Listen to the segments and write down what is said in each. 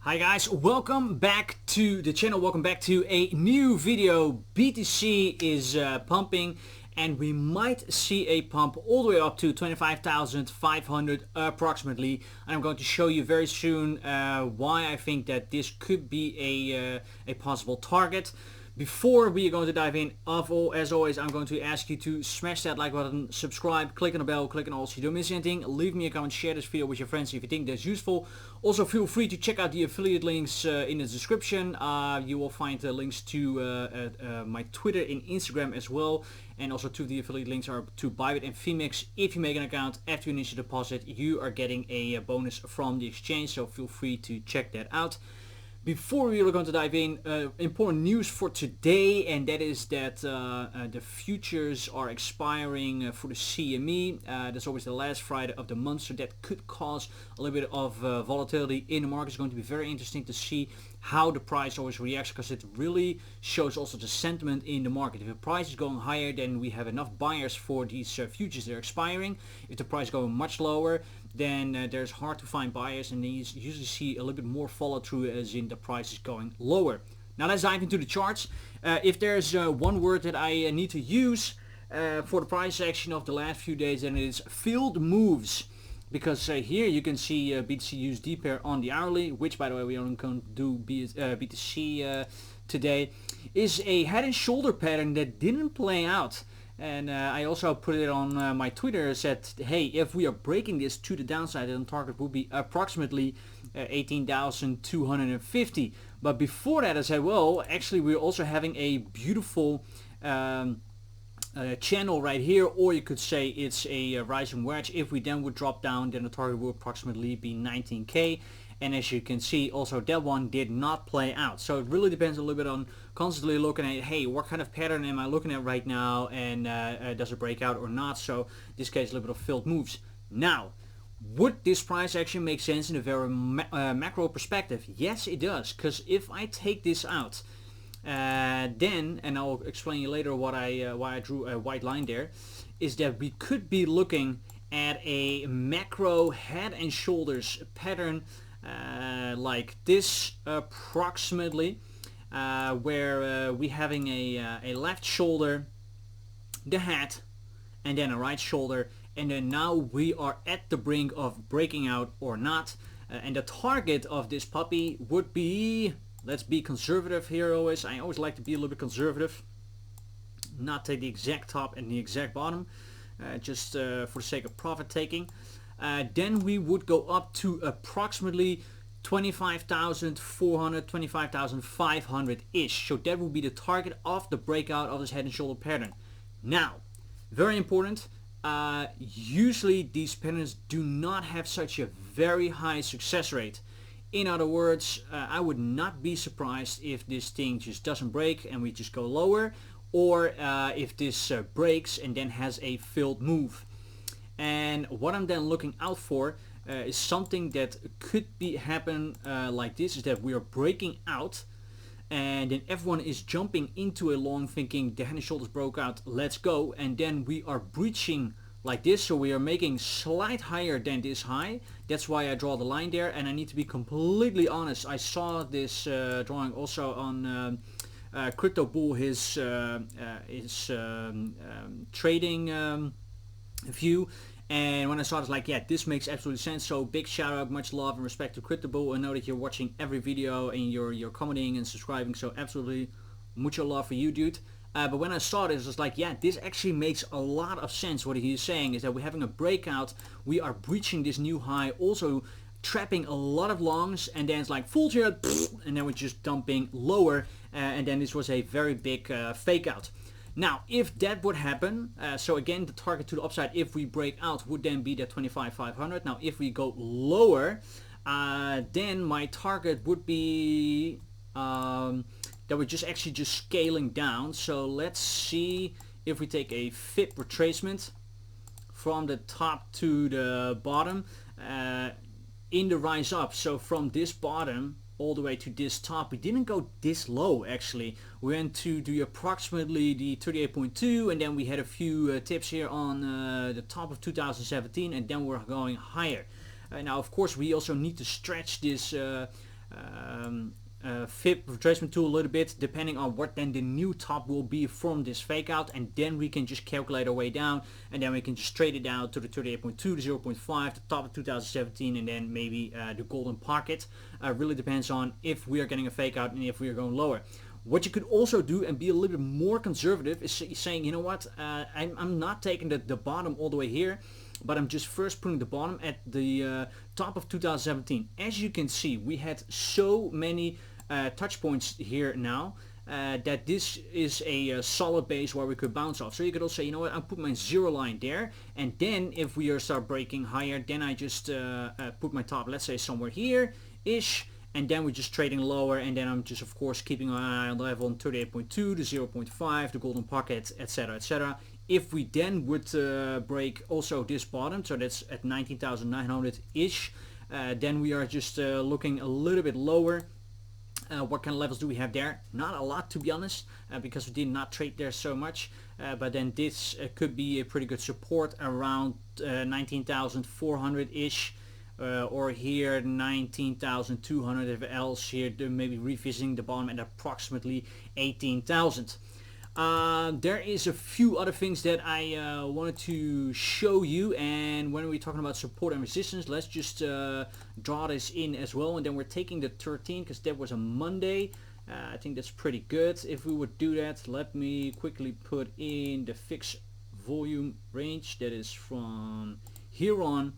Hi guys, welcome back to the channel, welcome back to a new video. BTC is pumping and we might see a pump all the way up to 25,500 approximately. And I'm going to show you very soon why I think that this could be a possible target. Before we are going to dive in, as always, I'm going to ask you to smash that like button, subscribe, click on the bell, click on all so you don't miss anything. Leave me a comment, share this video with your friends if you think that's useful. Also feel free to check out the affiliate links in the description. You will find links to my Twitter and Instagram as well. And also two of the affiliate links are to Bybit and Phoenix. If you make an account after you initial deposit, you are getting a bonus from the exchange, so feel free to check that out. Before we are going to dive in, important news for today, and that is that the futures are expiring for the CME. That's always the last Friday of the month, so that could cause a little bit of volatility in the market. It's going to be very interesting to see how the price always reacts, because it really shows also the sentiment in the market. If the price is going higher, then we have enough buyers for these futures that are expiring. If the price is going much lower, then there's hard to find buyers, and then you usually see a little bit more follow through as in the price is going lower. Now let's dive into the charts. If there's one word that I need to use for the price action of the last few days, then it is field moves. Because here you can see BTC USD pair on the hourly, which by the way we only going to do BTC today, is a head and shoulder pattern that didn't play out. And I also put it on my Twitter, said, hey, if we are breaking this to the downside, then the target will be approximately 18,250. But before that I said, well, actually we're also having a beautiful channel right here, or you could say it's a rising wedge. If we then would drop down, then the target will approximately be 19k. And as you can see, also that one did not play out. So it really depends a little bit on constantly looking at, hey, what kind of pattern am I looking at right now, and does it break out or not? So in this case, a little bit of failed moves. Now, would this price action make sense in a very macro perspective? Yes, it does. Because if I take this out, then, and I'll explain you later why I drew a white line there, is that we could be looking at a macro head and shoulders pattern like this approximately, where we having a left shoulder, the head, and then a right shoulder, and then now we are at the brink of breaking out or not. And the target of this puppy would be, let's be conservative here always. I always like to be a little bit conservative, not take the exact top and the exact bottom, just for the sake of profit taking. Then we would go up to approximately 25,400, 25,500 ish. So that would be the target of the breakout of this head and shoulder pattern. Now, very important, usually these patterns do not have such a very high success rate. In other words, I would not be surprised if this thing just doesn't break and we just go lower, or if this breaks and then has a failed move. And what I'm then looking out for is something that could happen like this, is that we are breaking out and then everyone is jumping into a long thinking the head and shoulders broke out, let's go, and then we are breaching like this, so we are making slight higher than this high. That's why I draw the line there, and I need to be completely honest, I saw this drawing also on Crypto Bull, his trading view, and when I saw it, I was like, yeah, this makes absolute sense. So big shout out, much love and respect to Crypto Bull. I know that you're watching every video and you're commenting and subscribing, so absolutely mucho love for you, dude. But when I saw this, I was like, yeah, this actually makes a lot of sense. What he's saying is that we're having a breakout, we are breaching this new high, also trapping a lot of longs, and then it's like full trade, and then we're just dumping lower, and then this was a very big fake out. Now, if that would happen, so again, the target to the upside, if we break out, would then be the 25,500. Now, if we go lower, then my target would be that we're just scaling down. So let's see if we take a FIB retracement from the top to the bottom in the rise up. So from this bottom all the way to this top, we didn't go this low actually. We went to the approximately the 38.2, and then we had a few tips here on the top of 2017, and then we're going higher. Now of course we also need to stretch this fib retracement tool a little bit, depending on what then the new top will be from this fake out, and then we can just calculate our way down, and then we can just trade it down to the 38.2, the 0.5, the top of 2017, and then maybe the golden pocket. Really depends on if we are getting a fake out and if we are going lower. What you could also do and be a little bit more conservative is saying, you know what, I'm not taking the bottom all the way here, but I'm just first putting the bottom at the top of 2017. As you can see, we had so many touch points here now that this is a solid base where we could bounce off. So you could also say, you know what, I'll put my zero line there, and then if we start breaking higher, then I just put my top, let's say somewhere here ish, and then we're just trading lower, and then I'm just of course keeping an eye on the level on 38.2, the 0.5, the golden pocket, etc, etc. If we then would break also this bottom, so that's at 19,900 ish, then we are just looking a little bit lower. What kind of levels do we have there? Not a lot, to be honest, because we did not trade there so much, but then this could be a pretty good support around 19,400 ish, or here 19,200, if else here maybe revisiting the bottom at approximately 18,000. There is a few other things that I wanted to show you, and when we're talking about support and resistance, let's just draw this in as well, and then we're taking the 13 because that was a Monday. I think that's pretty good. If we would do that, let me quickly put in the fixed volume range that is from here on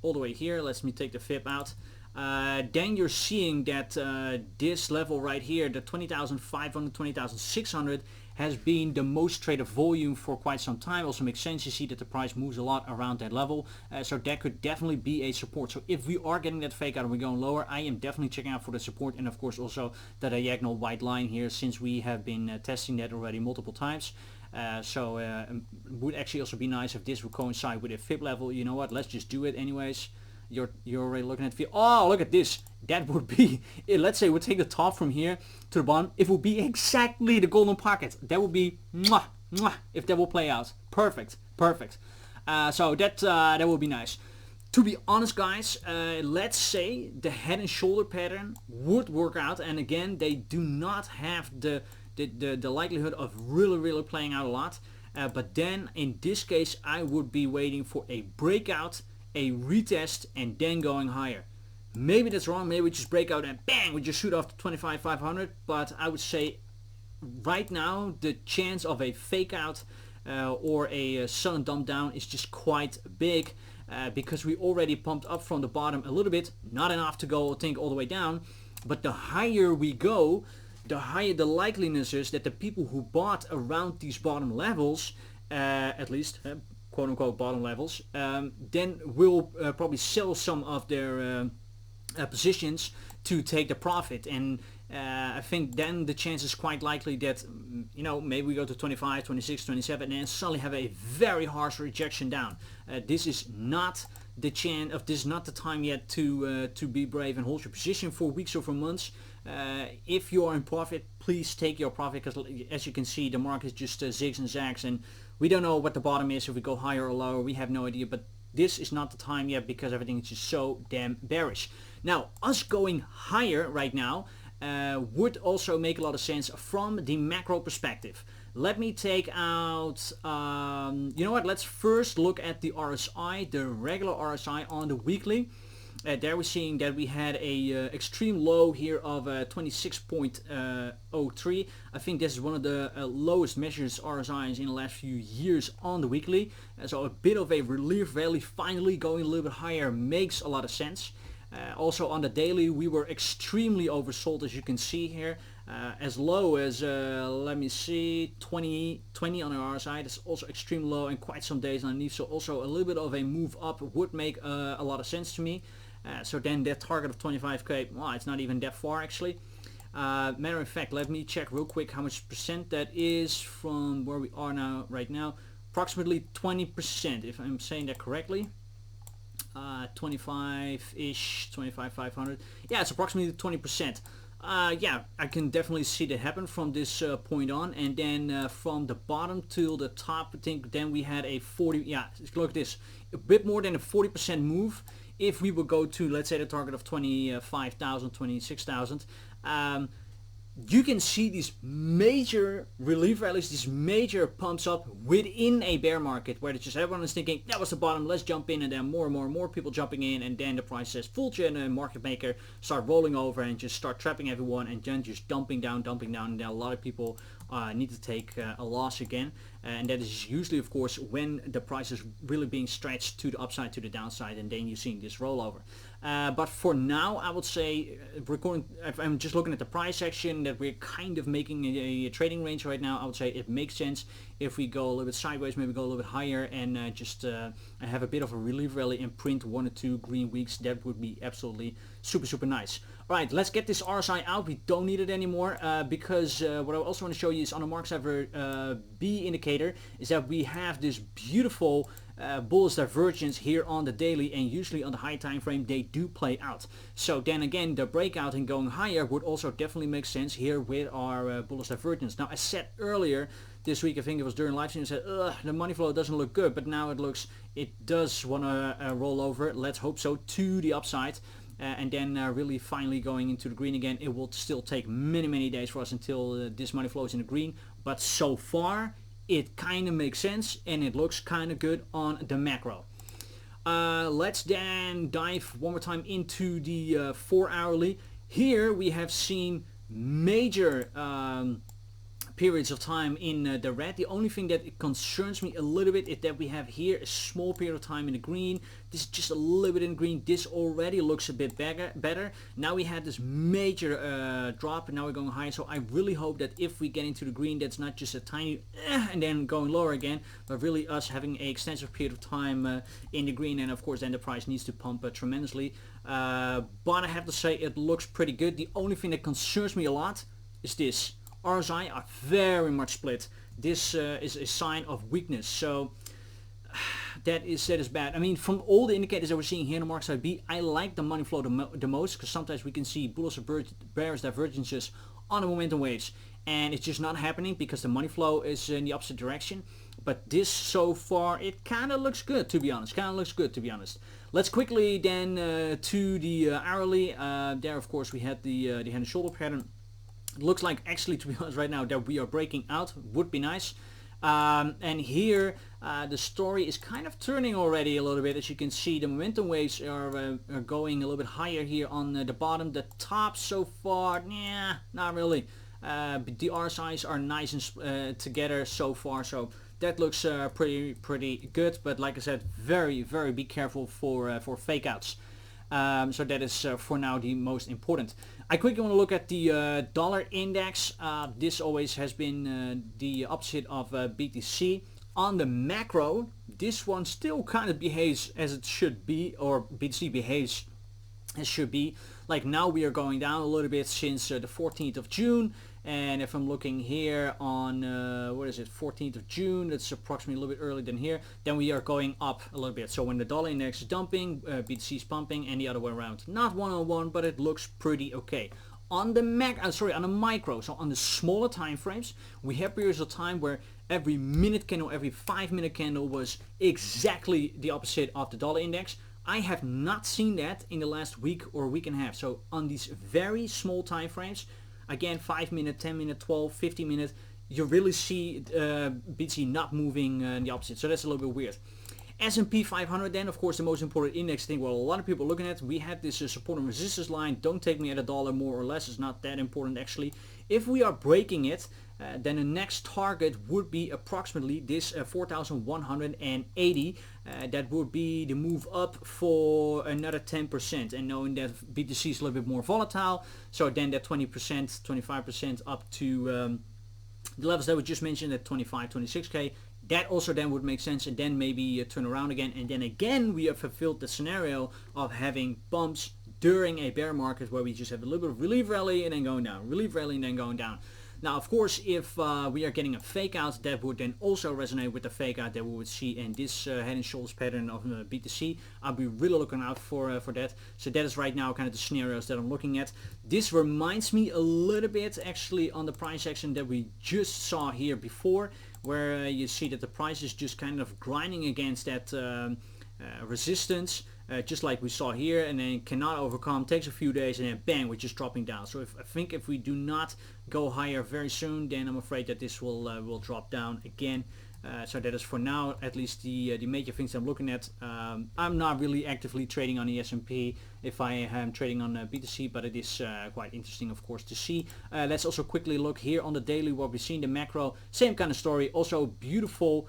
all the way here. Let me take the fib out. Then you're seeing that this level right here, the 20,500, 20,600, has been the most traded volume for quite some time. Also makes sense. You see that the price moves a lot around that level, so that could definitely be a support. So if we are getting that fake out and we're going lower, I am definitely checking out for the support, and of course also the diagonal white line here, since we have been testing that already multiple times. So it would actually also be nice if this would coincide with a fib level. You know what, let's just do it anyways. You're already looking at fib. Oh, look at this. That would be, let's say we take the top from here to the bottom, it would be exactly the golden pocket. That would be mwah, mwah, if that will play out. Perfect, perfect. So that would be nice. To be honest, guys, let's say the head and shoulder pattern would work out, and again, they do not have the likelihood of really playing out a lot. But then in this case, I would be waiting for a breakout, a retest, and then going higher. Maybe that's wrong. Maybe we just break out and bang, we just shoot off to 25,500. But I would say right now the chance of a fake out or a sudden dump down is just quite big, because we already pumped up from the bottom a little bit, not enough to go, I think, all the way down. But the higher we go, the higher the likeliness is that the people who bought around these bottom levels, at least quote unquote bottom levels, then will probably sell some of their positions to take the profit. And I think then the chance is quite likely that, you know, maybe we go to 25, 26, 27 and suddenly have a very harsh rejection down. This is not the chance of, this is not the time yet to be brave and hold your position for weeks or for months. If you are in profit, please take your profit, because as you can see, the market just zigs and zags, and we don't know what the bottom is. If we go higher or lower, we have no idea. But this is not the time yet, because everything is just so damn bearish. Now, us going higher right now would also make a lot of sense from the macro perspective. Let me take out, you know what, let's first look at the RSI, the regular RSI on the weekly. There we're seeing that we had a extreme low here of 26.03. I think this is one of the lowest measures RSIs in the last few years on the weekly. So a bit of a relief rally, finally going a little bit higher, makes a lot of sense. Also on the daily, we were extremely oversold, as you can see here, as low as let me see, 20 on our RSI. That's also extreme low, and quite some days underneath. So also a little bit of a move up would make a lot of sense to me. So then that target of 25k, well, it's not even that far actually. Matter of fact, let me check real quick how much percent that is from where we are now, right now. Approximately 20%, if I'm saying that correctly. 25-ish, 25,500. Yeah, it's approximately 20%. Yeah, I can definitely see that happen from this point on, and then from the bottom to the top, I think then we had a 40. Yeah, look at this, a bit more than a 40% move if we would go to, let's say, the target of 25,000, 26,000, you can see these major relief rallies, these major pumps up within a bear market where it's just everyone is thinking that was the bottom, let's jump in, and then more and more and more people jumping in, and then the price says full gen and market maker start rolling over and just start trapping everyone, and then just dumping down, and then a lot of people need to take a loss again, and that is usually, of course, when the price is really being stretched to the upside, to the downside, and then you're seeing this rollover. But for now, I would say, if I'm just looking at the price action, that we're kind of making a trading range right now. I would say it makes sense if we go a little bit sideways, maybe go a little bit higher, and just have a bit of a relief rally and print 1 or 2 green weeks. That would be absolutely super nice. Alright, let's get this RSI out. We don't need it anymore because what I also want to show you is on the Mark Cipher B indicator is that we have this beautiful bullish divergence here on the daily, and usually on the high time frame they do play out. So then again, the breakout and going higher would also definitely make sense here with our bullish divergence. Now, I said earlier this week, I think it was during live stream, I said, the money flow doesn't look good, but now it does want to roll over. Let's hope so, to the upside. And then really finally going into the green again. It will still take many days for us until this money flows in the green, but so far it kind of makes sense and it looks kind of good on the macro. Let's then dive one more time into the 4 hourly. Here we have seen major periods of time in the red. The only thing that concerns me a little bit is that we have here a small period of time in the green. This is just a little bit in green. This already looks a bit better. Now we had this major drop, and now we're going higher. So I really hope that if we get into the green, that's not just a tiny and then going lower again, but really us having an extensive period of time in the green. And of course then the price needs to pump tremendously. But I have to say it looks pretty good. The only thing that concerns me a lot is this. RSI are very much split. This is a sign of weakness, so that is bad. I mean, from all the indicators that we're seeing here in the Mark Cipher B, I like the money flow the most, because sometimes we can see bullish or bearish divergences on the momentum waves, and it's just not happening because the money flow is in the opposite direction. But this so far, it kind of looks good, to be honest. Let's quickly then to the hourly. There, of course, we had the head and shoulder pattern. It looks like, actually, to be honest, right now that we are breaking out. Would be nice. And here the story is kind of turning already a little bit. As you can see, the momentum waves are going a little bit higher here on the bottom. The top so far, nah, not really. But the RSIs are nice and together so far, so that looks pretty good. But like I said, very be careful for fake outs. So that is for now the most important. I quickly want to look at the dollar index. This always has been the opposite of BTC. On the macro, this one still kind of behaves as it should be, or BTC behaves as should be. Like now we are going down a little bit since the 14th of June. And if I'm looking here on, what is it, 14th of June, that's approximately a little bit earlier than here, then we are going up a little bit. So when the dollar index is dumping, BTC is pumping, and the other way around. Not one-on-one, but it looks pretty okay. On the on the micro, so on the smaller time frames, we have periods of time where every minute candle, every 5-minute candle was exactly the opposite of the dollar index. I have not seen that in the last week or week and a half. So on these very small time frames, again, 5-minute, 10-minute, 12, 15-minute, you really see BTC not moving in the opposite. So that's a little bit weird. S&P 500 then, of course, the most important index thing, well, a lot of people are looking at. We have this support and resistance line. Don't take me at $1 more or less. It's not that important, actually. If we are breaking it, then the next target would be approximately this 4,180. That would be the move up for another 10%. And knowing that BTC is a little bit more volatile, so then that 20%, 25% up to the levels that we just mentioned at 25, 26K. That also then would make sense, and then maybe turn around again. And then again, we have fulfilled the scenario of having bumps during a bear market where we just have a little bit of relief rally and then going down, relief rally and then going down. Now, of course, if we are getting a fake out, that would then also resonate with the fake out that we would see in this head and shoulders pattern of BTC. I'll be really looking out for that. So that is right now kind of the scenarios that I'm looking at. This reminds me a little bit actually on the price action that we just saw here before, where you see that the price is just kind of grinding against that resistance just like we saw here, and then cannot overcome, takes a few days, and then bang, we're just dropping down. So I think if we do not go higher very soon, then I'm afraid that this will drop down again. So that is for now at least the major things I'm looking at. I'm not really actively trading on the S&P if I am trading on BTC, but it is quite interesting, of course, to see. Let's also quickly look here on the daily what we've seen. The macro, same kind of story, also beautiful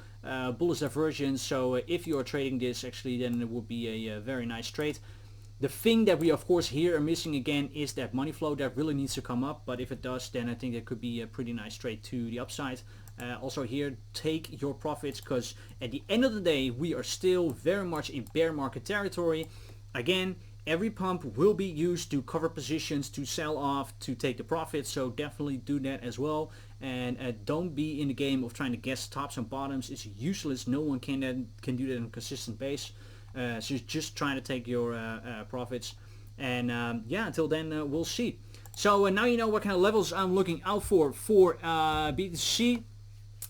bullish divergence. So if you are trading this, actually, then it will be a very nice trade. The thing that we of course here are missing again is that money flow that really needs to come up, but if it does, then I think it could be a pretty nice trade to the upside. Also here, take your profits, because at the end of the day we are still very much in bear market territory. Again, every pump will be used to cover positions, to sell off, to take the profits, so definitely do that as well. And don't be in the game of trying to guess tops and bottoms. It's useless. No one can do that on a consistent base. So just trying to take your profits, and yeah, until then we'll see. So now you know what kind of levels I'm looking out for BTC.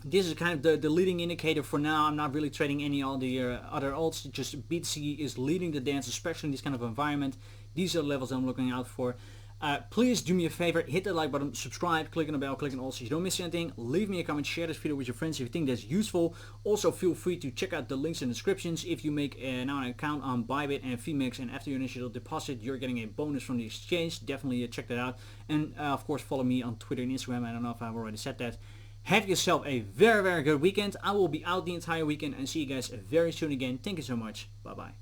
This is kind of the leading indicator for now. I'm not really trading any of the other alts. Just BTC is leading the dance, especially in this kind of environment. These are the levels I'm looking out for. Please do me a favor, hit that like button, subscribe, click on the bell, click on all so you don't miss anything. Leave me a comment, share this video with your friends if you think that's useful. Also feel free to check out the links in the descriptions. If you make now an account on Bybit and Phoenix, and after your initial deposit you're getting a bonus from the exchange, definitely check that out. And of course follow me on Twitter and Instagram. I don't know if I've already said that. Have yourself a very, very good weekend. I will be out the entire weekend, and see you guys very soon again. Thank you so much. Bye bye.